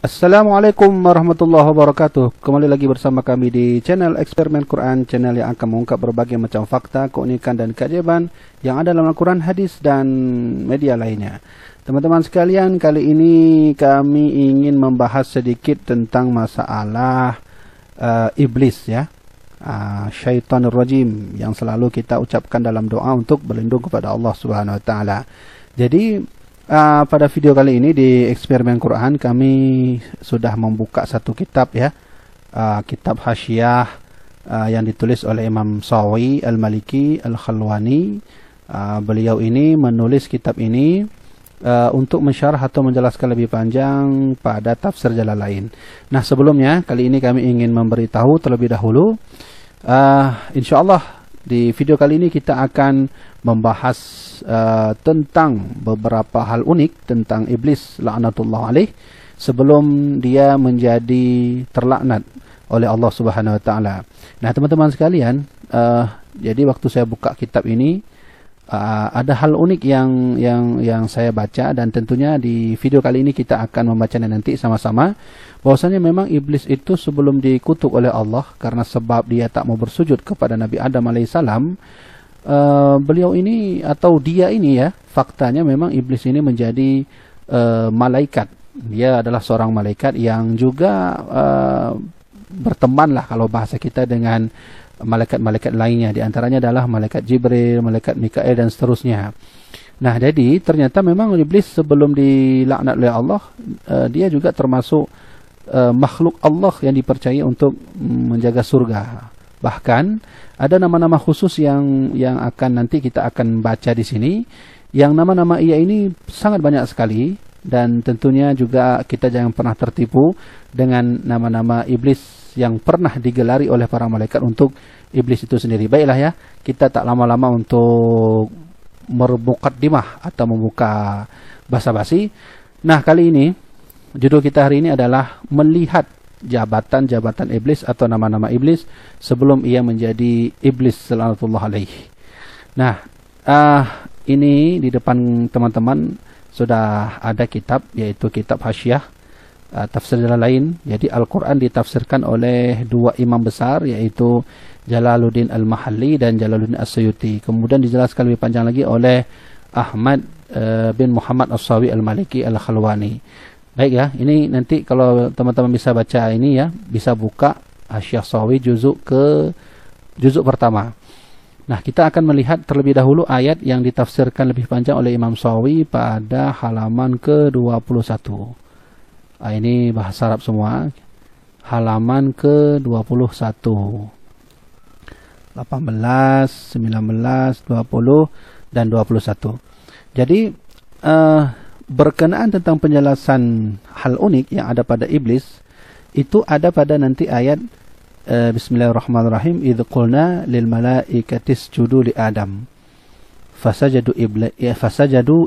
Assalamualaikum warahmatullahi wabarakatuh. Kembali lagi bersama kami di channel Eksperimen Quran, channel yang akan mengungkap berbagai macam fakta, keunikan dan keajaiban yang ada dalam Al-Quran, hadis dan media lainnya. Teman-teman sekalian, kali ini kami ingin membahas sedikit tentang masalah iblis ya. Syaitanir rajim yang selalu kita ucapkan dalam doa untuk berlindung kepada Allah Subhanahu wa taala. Jadi pada video kali ini di Eksperimen Quran kami sudah membuka satu kitab ya, kitab Hasyiah yang ditulis oleh Imam Sawi Al-Maliki Al-Khalwani. Beliau ini menulis kitab ini untuk mensyarah atau menjelaskan lebih panjang pada tafsir Jalalain. Nah, sebelumnya kali ini kami ingin memberitahu terlebih dahulu, insyaallah di video kali ini kita akan membahas tentang beberapa hal unik tentang iblis laknatullah alaih sebelum dia menjadi terlaknat oleh Allah Subhanahu wa taala. Nah, teman-teman sekalian, jadi waktu saya buka kitab ini ada hal unik yang saya baca, dan tentunya di video kali ini kita akan membacanya nanti sama-sama. Bahwasanya memang iblis itu sebelum dikutuk oleh Allah karena sebab dia tak mau bersujud kepada Nabi Adam alaihissalam, beliau ini atau dia ini ya, faktanya memang iblis ini menjadi malaikat. Dia adalah seorang malaikat yang juga berteman lah kalau bahasa kita dengan malaikat-malaikat lainnya, di antaranya adalah malaikat Jibril, malaikat Mikael dan seterusnya. Nah, jadi ternyata memang iblis sebelum dilaknat oleh Allah, dia juga termasuk makhluk Allah yang dipercaya untuk menjaga surga. Bahkan ada nama-nama khusus yang akan nanti kita akan baca di sini, yang nama-nama ia ini sangat banyak sekali, dan tentunya juga kita jangan pernah tertipu dengan nama-nama iblis yang pernah digelari oleh para malaikat untuk iblis itu sendiri. Baiklah ya, kita tak lama-lama untuk muqaddimah atau membuka basa-basi. Nah, kali ini judul kita hari ini adalah melihat jabatan-jabatan iblis atau nama-nama iblis sebelum ia menjadi iblis laknatullah alaih. Nah, ini di depan teman-teman sudah ada kitab, yaitu kitab Hasyiah tafsir Jalalain. Jadi Al-Quran ditafsirkan oleh dua imam besar, yaitu Jalaluddin Al-Mahalli dan Jalaluddin As-Suyuti. Kemudian dijelaskan lebih panjang lagi oleh Ahmad bin Muhammad As-Sawi Al-Maliki Al-Khalwani. Baik ya, ini nanti kalau teman-teman bisa baca ini ya, bisa buka Hasyiah Sawi juzuk pertama. Nah, kita akan melihat terlebih dahulu ayat yang ditafsirkan lebih panjang oleh Imam Sawi pada halaman ke-21. Ini bahasa Arab semua. Halaman ke-21, 18, 19, 20 dan 21. Jadi berkenaan tentang penjelasan hal unik yang ada pada iblis itu ada pada nanti ayat Bismillahirrahmanirrahim, idz qulna lil malaikati isjudu li Adam fasajadu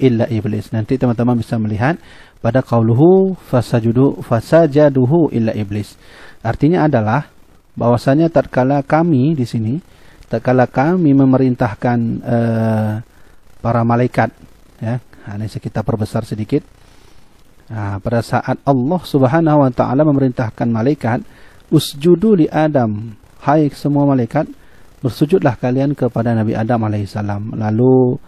illa iblis. Nanti teman-teman bisa melihat pada qauluhu fasajaduhu illa iblis. Artinya adalah bahwasanya tatkala kami di sini, tatkala kami memerintahkan para malaikat ya, ini kita perbesar sedikit. Nah, pada saat Allah Subhanahu wa taala memerintahkan malaikat usjudu li Adam, hai semua malaikat, bersujudlah kalian kepada Nabi Adam alaihissalam. Lalu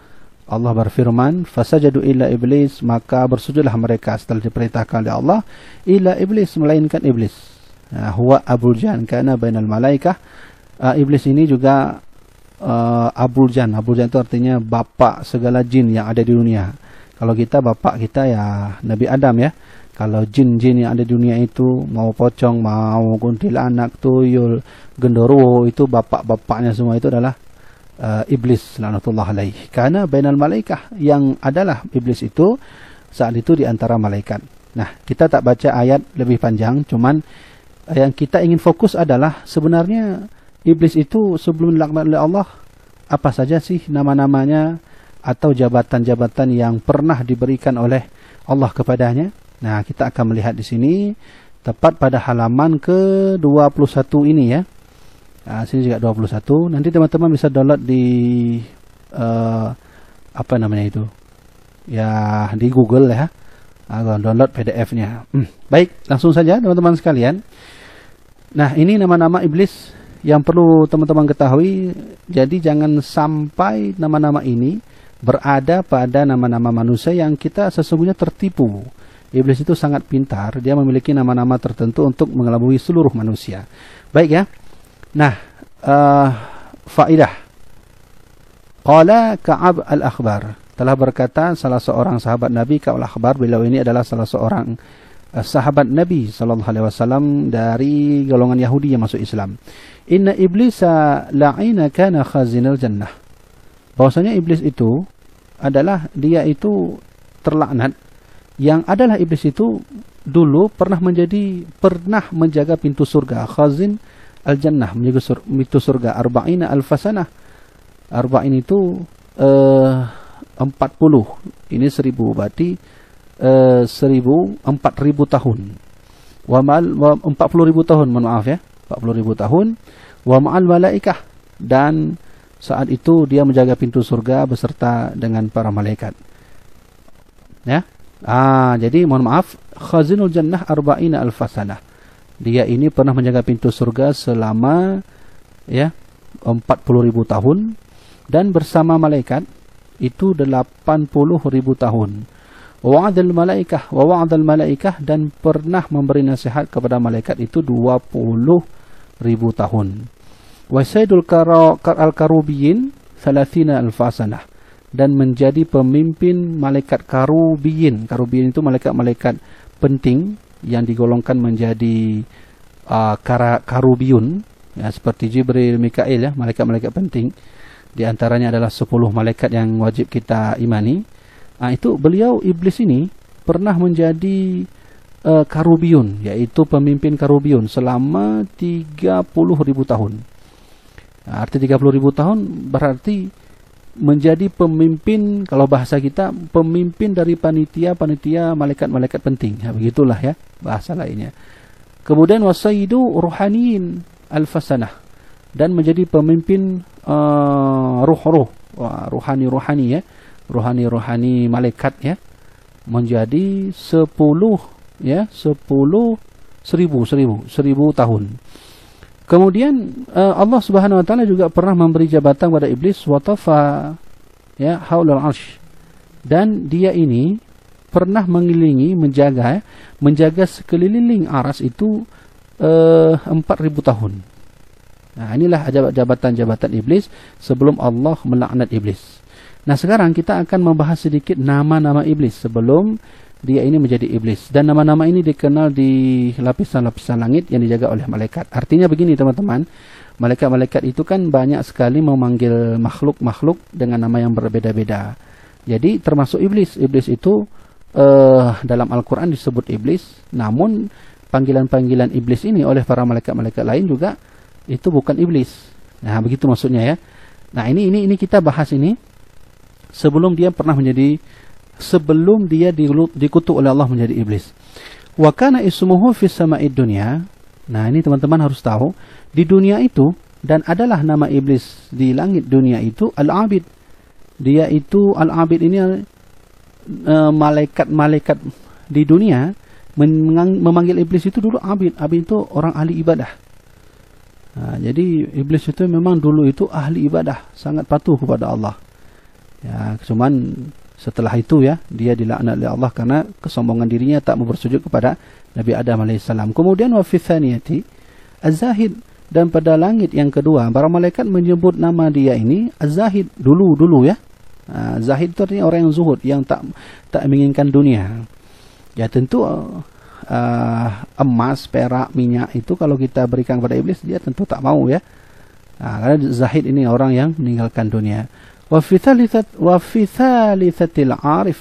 Allah berfirman, fasajadu illa iblis, maka bersujudlah mereka setelah diperintahkan oleh Allah, illa iblis, melainkan iblis. Huwa Abul Jan, karena bainal malaikah. Iblis ini juga Abul Jan. Abul Jan itu artinya bapak segala jin yang ada di dunia. Kalau kita, bapak kita ya Nabi Adam ya. Kalau jin-jin yang ada di dunia itu, mau pocong, mau kuntilanak, tuyul, genderuwo, itu bapak-bapaknya semua itu adalah iblis laknatullah alaih. Karena bainal malaikah, yang adalah iblis itu saat itu di antara malaikat. Nah, kita tak baca ayat lebih panjang, cuman yang kita ingin fokus adalah sebenarnya iblis itu sebelum dilaknat oleh Allah, apa saja sih nama-namanya atau jabatan-jabatan yang pernah diberikan oleh Allah kepadanya. Nah, kita akan melihat di sini tepat pada halaman ke-21 ini ya. Nah, sini juga 21. Nanti teman-teman bisa download di apa namanya itu? Ya, di Google ya. Download PDF-nya. Baik, langsung saja teman-teman sekalian. Nah, ini nama-nama iblis yang perlu teman-teman ketahui. Jadi jangan sampai nama-nama ini berada pada nama-nama manusia yang kita sesungguhnya tertipu. Iblis itu sangat pintar, dia memiliki nama-nama tertentu untuk mengelabui seluruh manusia. Baik ya. Nah, faidah. Qala Ka'ab al-Akhbar, telah berkata salah seorang sahabat Nabi, Ka'ab al-Akhbar, beliau ini adalah salah seorang sahabat Nabi sallallahu alaihi wasallam dari golongan Yahudi yang masuk Islam. Inna iblisa la'ina kana khazinal jannah. Bahwasanya iblis itu adalah, dia itu terlaknat, yang adalah iblis itu dulu pernah menjaga pintu surga. Khazin al-jannah, menjaga pintu surga 40 alfasanah. 40 itu 40, ini 1000, berarti 4000 tahun. Wa 40.000 tahun, mohon maaf ya, 40.000 tahun. Wa ma'al malaikah, dan saat itu dia menjaga pintu surga beserta dengan para malaikat. Ya. Jadi mohon maaf, khazinul jannah 40 alfasanah. Dia ini pernah menjaga pintu surga selama 40.000 tahun, dan bersama malaikat itu 80.000 tahun. Wa'adal malaikah, dan pernah memberi nasihat kepada malaikat itu 20.000 tahun. Wa sayyidul al-karubiyin 30 alfasanah, dan menjadi pemimpin malaikat karubiyin. Karubiyin itu malaikat-malaikat penting yang digolongkan menjadi karubiyun, ya, seperti Jibril, Mikail, ya, malaikat-malaikat penting. Di antaranya adalah 10 malaikat yang wajib kita imani. Itu beliau, iblis ini, pernah menjadi karubiyun, yaitu pemimpin karubiyun selama 30.000 tahun. Arti 30.000 tahun berarti menjadi pemimpin, kalau bahasa kita, pemimpin dari panitia malaikat-malaikat penting. Begitulah ya bahasa lainnya. Kemudian wasaidu ruhaniyin alfasanah, dan menjadi pemimpin ruhani ya, ruhani malaikat ya, menjadi 10.000 tahun. Kemudian Allah Subhanahu wa taala juga pernah memberi jabatan kepada iblis, watafa ya haulal arsy, dan dia ini pernah mengelilingi, menjaga sekeliling aras itu 4.000 tahun. Nah, inilah jabatan-jabatan iblis sebelum Allah melaknat iblis. Nah, sekarang kita akan membahas sedikit nama-nama iblis sebelum dia ini menjadi iblis. Dan nama-nama ini dikenal di lapisan-lapisan langit yang dijaga oleh malaikat. Artinya begini teman-teman, malaikat-malaikat itu kan banyak sekali memanggil makhluk-makhluk dengan nama yang berbeda-beda. Jadi termasuk iblis. Iblis itu dalam Al-Quran disebut iblis, namun panggilan-panggilan iblis ini oleh para malaikat-malaikat lain juga itu bukan iblis. Nah, begitu maksudnya ya. Nah, ini kita bahas ini sebelum dia dikutuk oleh Allah menjadi iblis. Wa kana ismuhu fis sama'id dunya. Nah, ini teman-teman harus tahu, di dunia itu, dan adalah nama iblis di langit dunia itu Al-Abid. Dia itu Al-Abid ini malaikat-malaikat di dunia memanggil iblis itu dulu Abid. Abid itu orang ahli ibadah. Nah, jadi iblis itu memang dulu itu ahli ibadah, sangat patuh kepada Allah. Ya, cuman setelah itu ya, dia dilaknat oleh Allah karena kesombongan dirinya, tak mau bersujud kepada Nabi Adam alaihissalam. Kemudian wa fi tsaniyati az-zahid, dan pada langit yang kedua para malaikat menyebut nama dia ini az-zahid, dulu ya. Zahid itu artinya orang yang zuhud, yang tak menginginkan dunia. Ya tentu emas, perak, minyak itu kalau kita berikan kepada iblis, dia tentu tak mau ya. Karena zahid ini orang yang meninggalkan dunia. Wa fi thalithatil arif,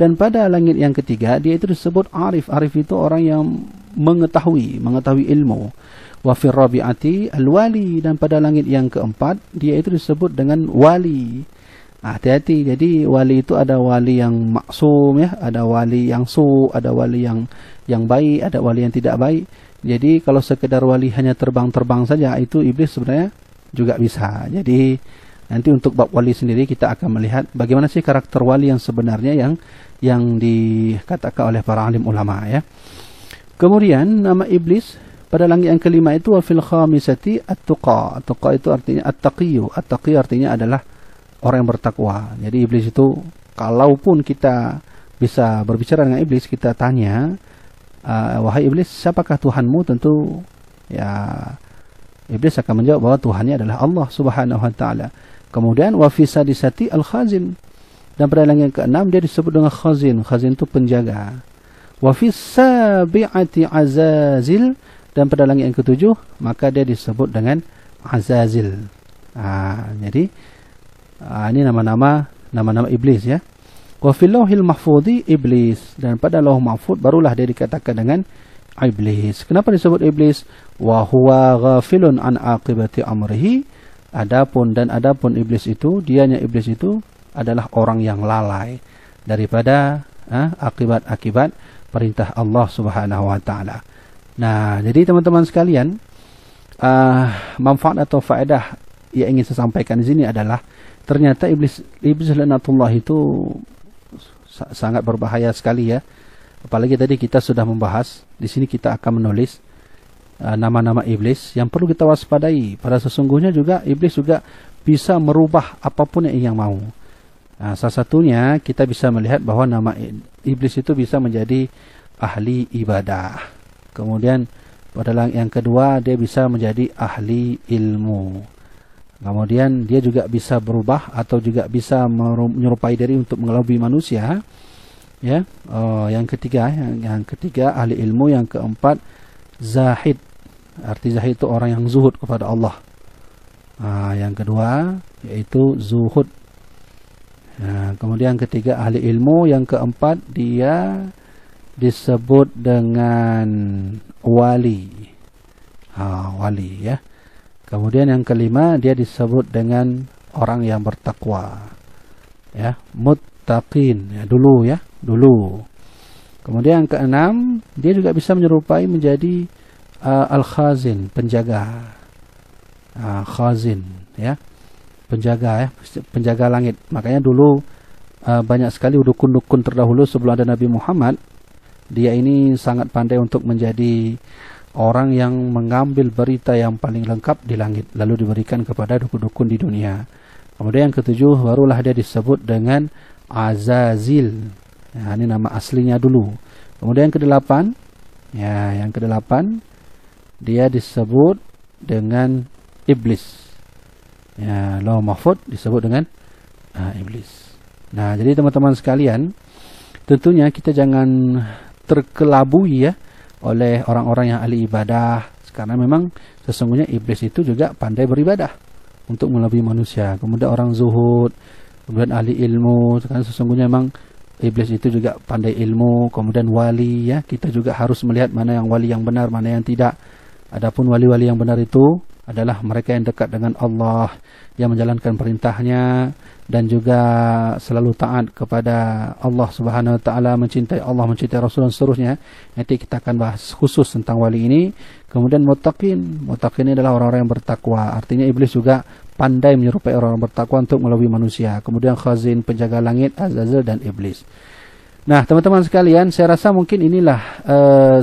dan pada langit yang ketiga dia itu disebut arif. Arif itu orang yang mengetahui ilmu. Wa fi rabi'ati al-wali, dan pada langit yang keempat dia itu disebut dengan wali. Hati-hati, jadi wali itu ada wali yang maksum ya, ada wali yang ada wali yang baik, ada wali yang tidak baik. Jadi kalau sekedar wali hanya terbang-terbang saja, itu iblis sebenarnya juga bisa. Jadi Nanti untuk bab wali sendiri kita akan melihat bagaimana sih karakter wali yang sebenarnya yang dikatakan oleh para alim ulama ya. Kemudian nama iblis pada langit yang kelima itu wa fil khamisati at-tuqa. At-tuqa itu artinya at-taqiyyu. At-taqi artinya adalah orang yang bertakwa. Jadi iblis itu, kalaupun kita bisa berbicara dengan iblis, kita tanya, wahai iblis, siapakah Tuhanmu? Tentu ya iblis akan menjawab bahwa Tuhannya adalah Allah Subhanahu wa taala. Kemudian wa fi sadisati al-khazin. Dan pada langit yang keenam dia disebut dengan khazin. Khazin itu penjaga. Wa fi sabi'ati azazil. Dan pada langit yang ketujuh maka dia disebut dengan azazil. Jadi ini nama-nama iblis ya. Wa fil lauhil mahfudhi iblis. Dan pada lauh mahfud barulah dia dikatakan dengan iblis. Kenapa disebut iblis? Wa huwa ghafilun an aqibati amrihi. Adapun iblis itu, dianya iblis itu adalah orang yang lalai daripada akibat-akibat perintah Allah Subhanahu wa taala. Nah, jadi teman-teman sekalian, manfaat atau faedah yang ingin saya sampaikan di sini adalah ternyata iblis laknatullah itu sangat berbahaya sekali ya. Apalagi tadi kita sudah membahas, di sini kita akan menulis nama-nama iblis yang perlu kita waspadai. Pada sesungguhnya juga iblis juga bisa merubah apapun yang mau. Nah, salah satunya kita bisa melihat bahwa nama iblis itu bisa menjadi ahli ibadah. Kemudian pada yang kedua dia bisa menjadi ahli ilmu. Kemudian dia juga bisa berubah atau juga bisa menyerupai diri untuk mengelabui manusia. Ya, yang ketiga ahli ilmu. Yang keempat zahid. Arti zahid itu orang yang zuhud kepada Allah. Yang kedua yaitu zuhud. Kemudian ketiga ahli ilmu. Yang keempat dia disebut dengan wali. Wali ya. Kemudian yang kelima dia disebut dengan orang yang bertakwa. Ya, muttaqin ya, dulu. Kemudian yang keenam dia juga bisa menyerupai menjadi al-khazin, penjaga. Khazin ya. Penjaga langit. Makanya dulu banyak sekali dukun-dukun terdahulu sebelum ada Nabi Muhammad, dia ini sangat pandai untuk menjadi orang yang mengambil berita yang paling lengkap di langit lalu diberikan kepada dukun-dukun di dunia. Kemudian yang ketujuh barulah dia disebut dengan Azazil. Ini nama aslinya dulu. Kemudian yang kedelapan, dia disebut dengan iblis. Ya, lauh mahfud disebut dengan iblis. Nah, jadi teman-teman sekalian, tentunya kita jangan terkelabui ya oleh orang-orang yang ahli ibadah, karena memang sesungguhnya iblis itu juga pandai beribadah untuk melebihi manusia. Kemudian orang zuhud, kemudian ahli ilmu, karena sesungguhnya memang iblis itu juga pandai ilmu. Kemudian wali ya, kita juga harus melihat mana yang wali yang benar, mana yang tidak. Adapun wali-wali yang benar itu adalah mereka yang dekat dengan Allah, yang menjalankan perintahnya dan juga selalu taat kepada Allah Subhanahu wa taala, mencintai Allah, mencintai Rasul dan seterusnya. Nanti kita akan bahas khusus tentang wali ini. Kemudian muttaqin. Muttaqin ini adalah orang-orang yang bertakwa. Artinya iblis juga pandai menyerupai orang-orang bertakwa untuk melalui manusia. Kemudian khazin, penjaga langit, Azazil dan iblis. Nah, teman-teman sekalian, saya rasa mungkin inilah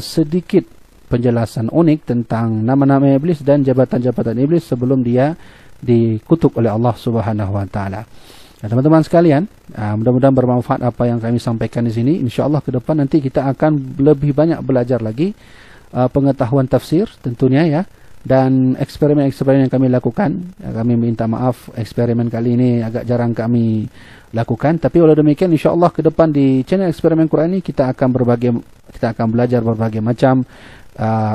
sedikit penjelasan unik tentang nama-nama iblis dan jabatan-jabatan iblis sebelum dia dikutuk oleh Allah Subhanahu wa taala. Nah, teman-teman sekalian, mudah-mudahan bermanfaat apa yang kami sampaikan di sini. Insyaallah ke depan nanti kita akan lebih banyak belajar lagi pengetahuan tafsir tentunya ya, dan eksperimen-eksperimen yang kami lakukan. Kami minta maaf eksperimen kali ini agak jarang kami lakukan, tapi oleh demikian insyaallah ke depan di channel Eksperimen Quran ini kita akan belajar berbagai macam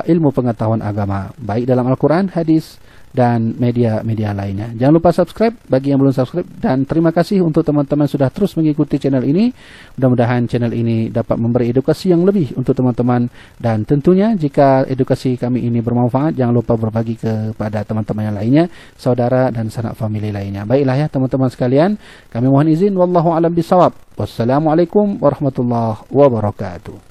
ilmu pengetahuan agama, baik dalam Al-Quran, hadis, dan media-media lainnya. Jangan lupa subscribe bagi yang belum subscribe, dan terima kasih untuk teman-teman sudah terus mengikuti channel ini. Mudah-mudahan channel ini dapat memberi edukasi yang lebih untuk teman-teman, dan tentunya jika edukasi kami ini bermanfaat, jangan lupa berbagi kepada teman-teman yang lainnya, saudara dan sanak famili lainnya. Baiklah ya teman-teman sekalian, kami mohon izin, wallahu alam bisawab. Wassalamualaikum warahmatullahi wabarakatuh.